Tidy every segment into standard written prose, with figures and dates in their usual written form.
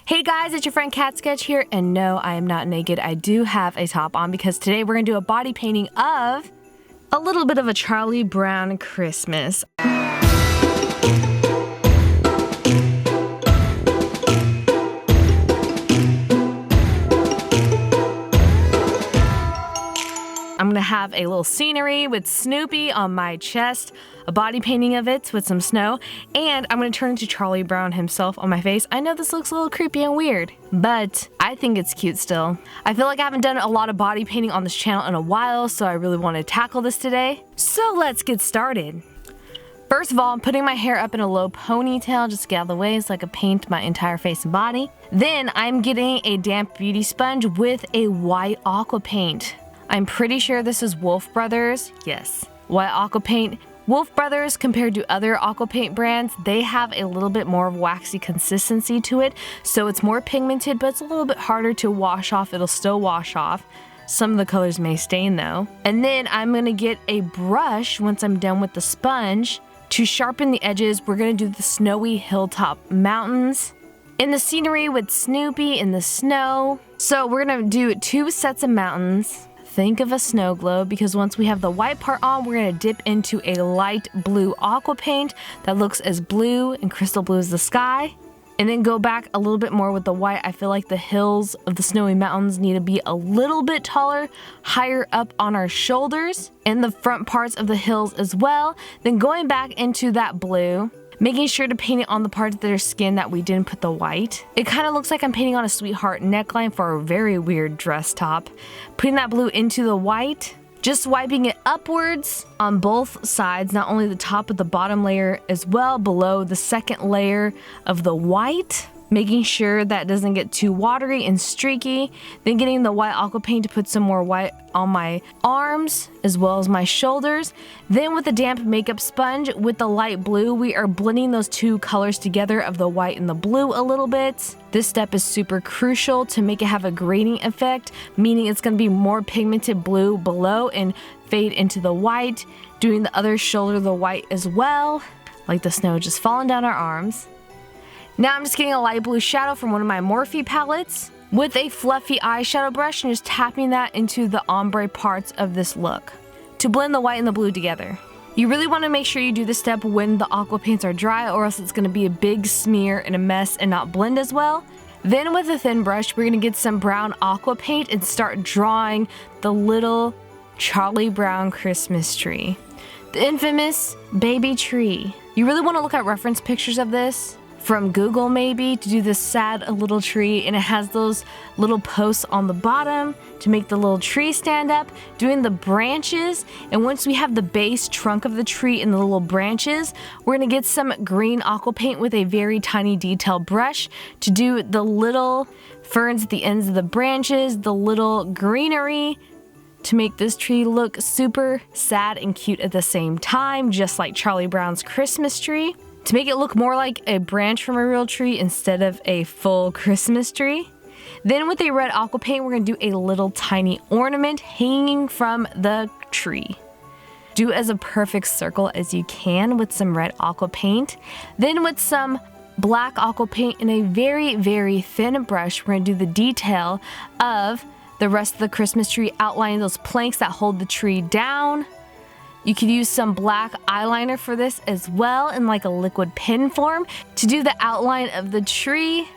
Hey guys, it's your friend Katsketch here, and no, I am not naked. I do have a top on because today we're going to do a body painting of a little bit of a Charlie Brown Christmas. I'm going to have a little scenery with Snoopy on my chest, a body painting of it with some snow, and I'm going to turn into Charlie Brown himself on my face. I know this looks a little creepy and weird, but I think it's cute still. I feel like I haven't done a lot of body painting on this channel in a while, so I really want to tackle this today. So let's get started. First of all, I'm putting my hair up in a low ponytail just to get out of the way so I can paint my entire face and body. Then I'm getting a damp beauty sponge with a white aqua paint. I'm pretty sure this is Wolf Brothers. Yes, white aqua paint. Wolf Brothers, compared to other aqua paint brands, they have a little bit more waxy consistency to it, so it's more pigmented, but it's a little bit harder to wash off. It'll still wash off. Some of the colors may stain though. And then I'm gonna get a brush once I'm done with the sponge to sharpen the edges. We're gonna do the snowy hilltop mountains in the scenery with Snoopy in the snow. So we're gonna do 2 sets of mountains. Think of a snow globe, because once we have the white part on, we're going to dip into a light blue aqua paint that looks as blue and crystal blue as the sky, and then go back a little bit more with the white. I feel like the hills of the snowy mountains need to be a little bit taller, higher up on our shoulders, and the front parts of the hills as well. Then going back into that blue, making sure to paint it on the parts of their skin that we didn't put the white. It kind of looks like I'm painting on a sweetheart neckline for a very weird dress top. Putting that blue into the white, just wiping it upwards on both sides, not only the top but the bottom layer as well, below the second layer of the white. Making sure that doesn't get too watery and streaky. Then getting the white aqua paint to put some more white on my arms as well as my shoulders. Then with the damp makeup sponge with the light blue, we are blending those 2 colors together of the white and the blue a little bit. This step is super crucial to make it have a grading effect, meaning it's going to be more pigmented blue below and fade into the white. Doing the other shoulder the white as well, like the snow just falling down our arms. Now I'm just getting a light blue shadow from one of my Morphe palettes with a fluffy eyeshadow brush and just tapping that into the ombre parts of this look to blend the white and the blue together. You really want to make sure you do this step when the aqua paints are dry, or else it's going to be a big smear and a mess and not blend as well. Then with a thin brush, we're going to get some brown aqua paint and start drawing the little Charlie Brown Christmas tree. The infamous baby tree. You really want to look at reference pictures of this from Google maybe to do this sad little tree, and it has those little posts on the bottom to make the little tree stand up, doing the branches. And once we have the base trunk of the tree and the little branches, we're gonna get some green aqua paint with a very tiny detail brush to do the little ferns at the ends of the branches, the little greenery, to make this tree look super sad and cute at the same time, just like Charlie Brown's Christmas tree. To make it look more like a branch from a real tree instead of a full Christmas tree. Then with a red aqua paint, we're going to do a little tiny ornament hanging from the tree. Do as a perfect circle as you can with some red aqua paint. Then with some black aqua paint and a very, very thin brush, we're going to do the detail of the rest of the Christmas tree, outlining those planks that hold the tree down. You could use some black eyeliner for this as well in like a liquid pen form to do the outline of the tree.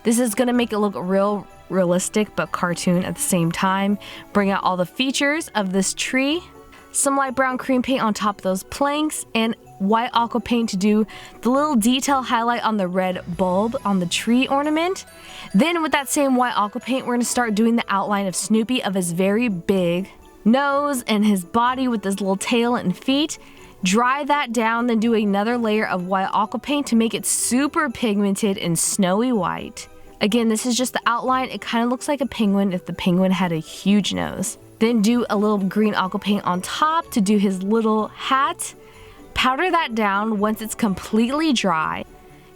This is going to make it look real realistic but cartoon at the same time. Bring out all the features of this tree. Some light brown cream paint on top of those planks and white aqua paint to do the little detail highlight on the red bulb on the tree ornament. Then with that same white aqua paint, we're going to start doing the outline of Snoopy, of his very big nose and his body with his little tail and feet. Dry that down, then do another layer of white aqua paint to make it super pigmented and snowy white. Again, this is just the outline. It kind of looks like a penguin if the penguin had a huge nose. Then do a little green aqua paint on top to do his little hat. Powder that down once it's completely dry.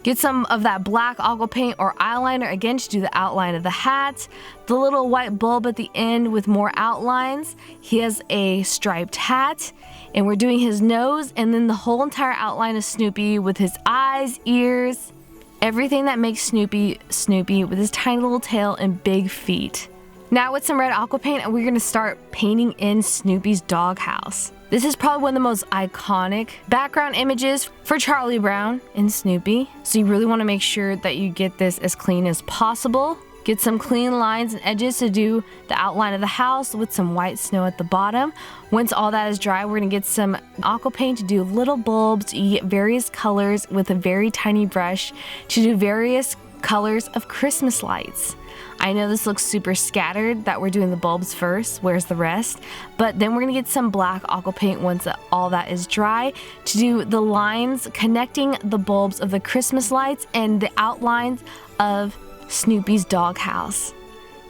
Get some of that black aqua paint or eyeliner again to do the outline of the hat. The little white bulb at the end with more outlines. He has a striped hat, and we're doing his nose and then the whole entire outline of Snoopy with his eyes, ears, everything that makes Snoopy Snoopy with his tiny little tail and big feet. Now with some red aqua paint, we're gonna start painting in Snoopy's doghouse. This is probably one of the most iconic background images for Charlie Brown and Snoopy. So you really wanna make sure that you get this as clean as possible. Get some clean lines and edges to do the outline of the house with some white snow at the bottom. Once all that is dry, we're gonna get some aqua paint to do little bulbs. You get various colors with a very tiny brush to do various colors of Christmas lights. I know this looks super scattered that we're doing the bulbs first, where's the rest? But then we're gonna get some black aqua paint once all that is dry to do the lines connecting the bulbs of the Christmas lights and the outlines of Snoopy's doghouse.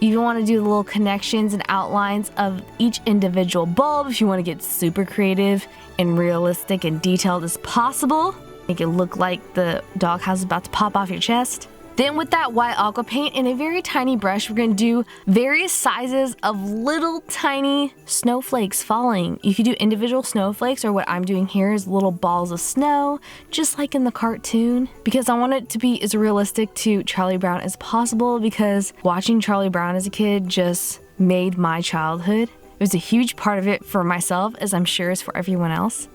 You even want to do the little connections and outlines of each individual bulb if you want to get super creative and realistic and detailed as possible. Make it look like the doghouse is about to pop off your chest. Then with that white aqua paint and a very tiny brush, we're going to do various sizes of little tiny snowflakes falling. You could do individual snowflakes, or what I'm doing here is little balls of snow, just like in the cartoon, because I want it to be as realistic to Charlie Brown as possible, because watching Charlie Brown as a kid just made my childhood. It was a huge part of it for myself, as I'm sure is for everyone else.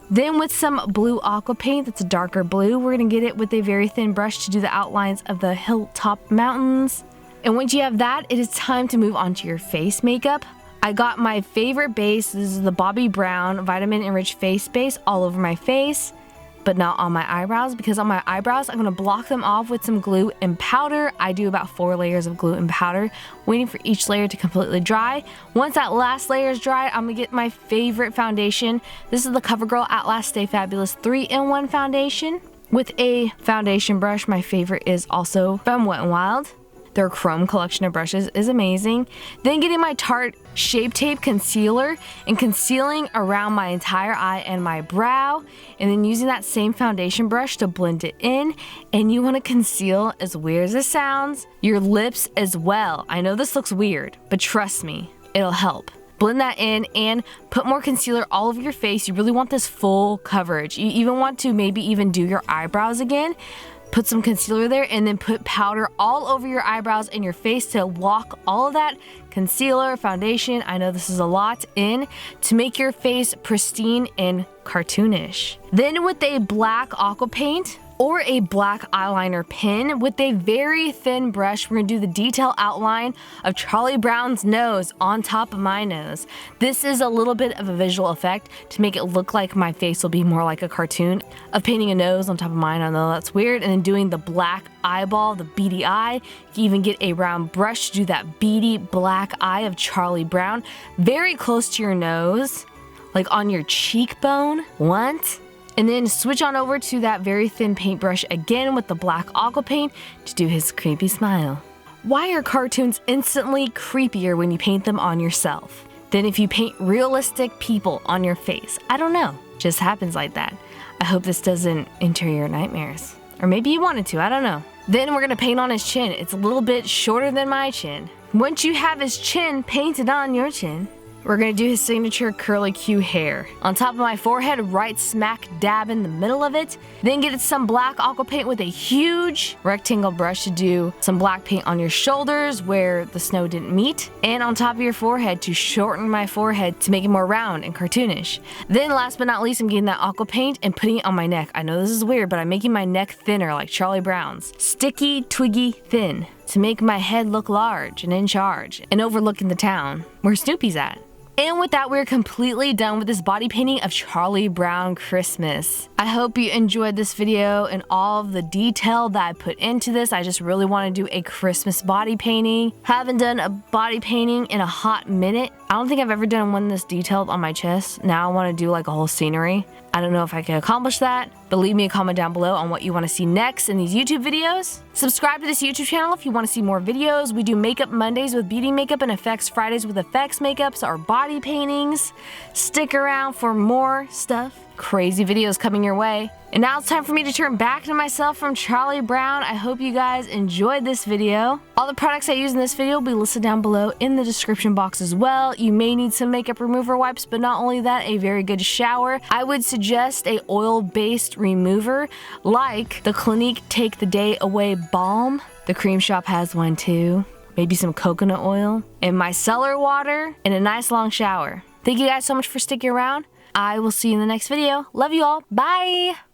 Then with some blue aqua paint that's a darker blue, we're going to get it with a very thin brush to do the outlines of the hilltop mountains. And once you have that, it is time to move on to your face makeup. I got my favorite base. This is the Bobbi Brown Vitamin Enriched Face Base all over my face, but not on my eyebrows, because on my eyebrows, I'm going to block them off with some glue and powder. I do about 4 layers of glue and powder, waiting for each layer to completely dry. Once that last layer is dry, I'm going to get my favorite foundation. This is the CoverGirl Outlast Stay Fabulous 3-in-1 foundation with a foundation brush. My favorite is also from Wet n Wild. Their chrome collection of brushes is amazing. Then getting my Tarte Shape Tape Concealer and concealing around my entire eye and my brow, and then using that same foundation brush to blend it in. And you want to conceal, as weird as it sounds, your lips as well. I know this looks weird, but trust me, it'll help. Blend that in and put more concealer all over your face. You really want this full coverage. You even want to maybe even do your eyebrows again. Put some concealer there and then put powder all over your eyebrows and your face to lock all of that concealer, foundation, I know this is a lot, in to make your face pristine and cartoonish. Then with a black aqua paint or a black eyeliner pen with a very thin brush, we're gonna do the detail outline of Charlie Brown's nose on top of my nose. This is a little bit of a visual effect to make it look like my face will be more like a cartoon of painting a nose on top of mine. I know that's weird. And then doing the black eyeball, the beady eye. You can even get a round brush to do that beady black eye of Charlie Brown very close to your nose, like on your cheekbone. What? And then switch on over to that very thin paintbrush again with the black aqua paint to do his creepy smile. Why are cartoons instantly creepier when you paint them on yourself than if you paint realistic people on your face? I don't know. Just happens like that. I hope this doesn't enter your nightmares. Or maybe you wanted to, I don't know. Then we're gonna paint on his chin. It's a little bit shorter than my chin. Once you have his chin painted on your chin, we're gonna do his signature curly Q hair. On top of my forehead, right smack dab in the middle of it. Then get some black aqua paint with a huge rectangle brush to do some black paint on your shoulders where the snow didn't meet. And on top of your forehead to shorten my forehead to make it more round and cartoonish. Then last but not least, I'm getting that aqua paint and putting it on my neck. I know this is weird, but I'm making my neck thinner like Charlie Brown's. Sticky, twiggy, thin. To make my head look large and in charge and overlooking the town where Snoopy's at. And with that, we're completely done with this body painting of Charlie Brown Christmas. I hope you enjoyed this video and all of the detail that I put into this. I just really want to do a Christmas body painting. Haven't done a body painting in a hot minute. I don't think I've ever done one this detailed on my chest. Now I want to do like a whole scenery. I don't know if I can accomplish that, but leave me a comment down below on what you want to see next in these YouTube videos. Subscribe to this YouTube channel if you want to see more videos. We do Makeup Mondays with beauty makeup and Effects Fridays with effects makeups or body paintings. Stick around for more stuff. Crazy videos coming your way. And now it's time for me to turn back to myself from Charlie Brown. I hope you guys enjoyed this video. All the products I use in this video will be listed down below in the description box as well. You may need some makeup remover wipes, but not only that, a very good shower. I would suggest a oil-based remover like the Clinique Take the Day Away Balm. The Cream Shop has one too. Maybe some coconut oil and micellar water and a nice long shower. Thank you guys so much for sticking around. I will see you in the next video. Love you all. Bye!